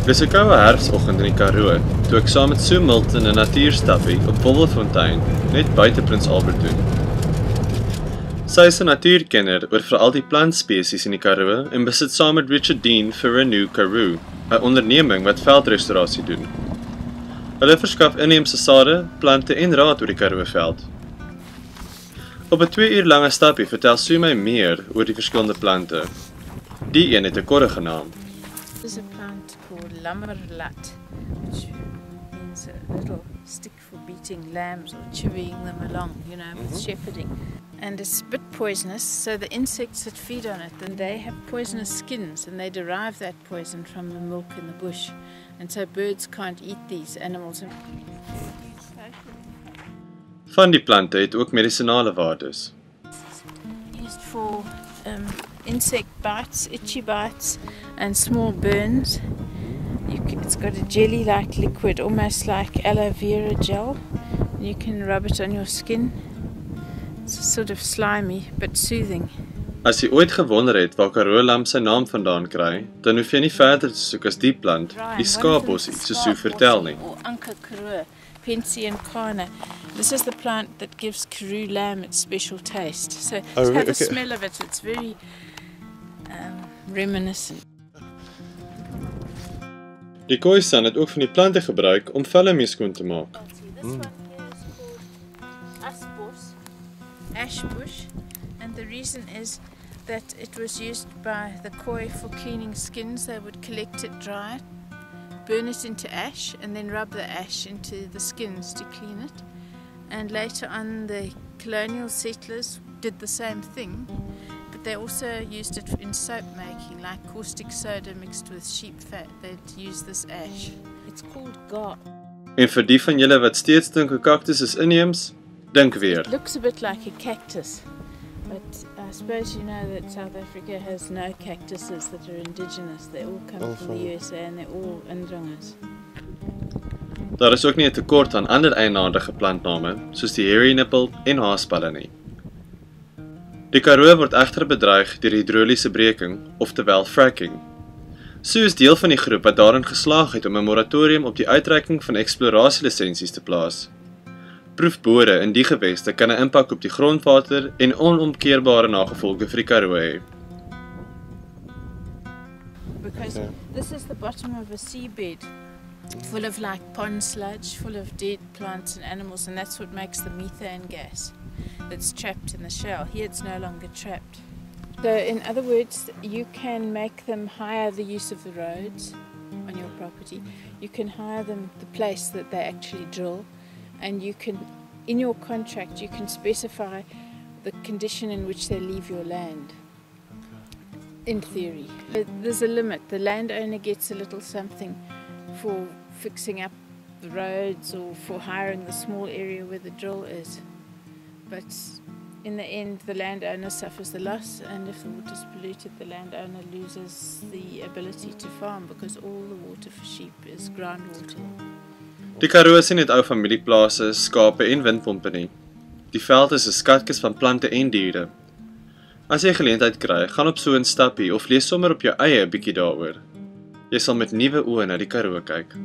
Dis 'n koue herfsoggend in die Karoo, toe ek saam met Sue Milton 'n natuurstappie op Wolwefontein, net buite Prins Albert doen. Sy is 'n natuurkenner oor veral die plantspesies in die Karoo en besit saam met Richard Dean vir Renew Karoo, 'n onderneming wat veldrestaurasie doen. Hulle verskaf inheemse sade, plante en raad oor die Karoo-veld. Op 'n 2 uur lange stappie vertel Sue my meer oor die verskillende plante. Die een het 'n korrige naam. There's a plant called lammerlat, which means a little stick for beating lambs or chivying them along, with shepherding. And it's a bit poisonous, so the insects that feed on it, then they have poisonous skins, and they derive that poison from the milk in the bush. And so birds can't eat these animals. Van die plante het ook medisinale waardes. Used for insect bites, itchy bites, and small burns. It's got a jelly-like liquid, almost like aloe vera gel. You can rub it on your skin. It's sort of slimy, but soothing. As jy ooit gewonder het waar Karoo-lam sy naam vandaan kry, dan hoef jy nie verder te soek as die plant, die skaapbossie, soos Sue vertel nie. Or Anka Karoo, Pensian Kana. This is the plant that gives Karoo lamb its special taste. So have a smell of it. It's very reminiscent. Die Khoisan het ook van die plante gebruik om velle mee skoon te maak. This one here is called ash bush, and the reason is that it was used by the Khoi for cleaning skins. They would collect it, dry it, burn it into ash, and then rub the ash into the skins to clean it. And later on, the colonial settlers did the same thing, but they also used it in soap making, like caustic soda mixed with sheep fat. They'd use this ash. It's called gar. En vir die van julle wat steeds dink 'n kaktus is inheems, dink weer. It looks a bit like a cactus, but I suppose you know that South Africa has no cactuses that are indigenous. They all come from the USA and they're all indringers. Daar is ook nie 'n tekort aan ander eienaardige plantname, soos die hairy nipple en haaspalle nie. Die Karoo word egter bedreig deur hidroliese breking, oftewel fracking. Sue is deel van die groep wat daarin geslaag het om 'n moratorium op die uitreiking van eksplorasielisensies te plaas. Proefbore in die geweste kan 'n impak op die grondwater en onomkeerbare nagevolge vir die Karoo hê. Because this is the bottom of a seabed, full of like pond sludge, full of dead plants and animals, and that's what makes the methane gas that's trapped in the shell. Here it's no longer trapped. So in other words, you can make them hire the use of the roads on your property. You can hire them the place that they actually drill, and you can, in your contract, you can specify the condition in which they leave your land. In theory. There's a limit. The landowner gets a little something for fixing up the roads or for hiring the small area where the drill is. But in the end, the landowner suffers the loss, and if the water is polluted, the landowner loses the ability to farm because all the water for sheep is groundwater. Die Karoo is nie net ou familieplase, skape en windpompe nie. Die veld is 'n skatkis van plante en diere. As jy geleentheid kry, gaan op so 'n stappie of lees sommer op jou eie 'n bietjie daaroor. Jy sal met nuwe oë na die Karoo kyk.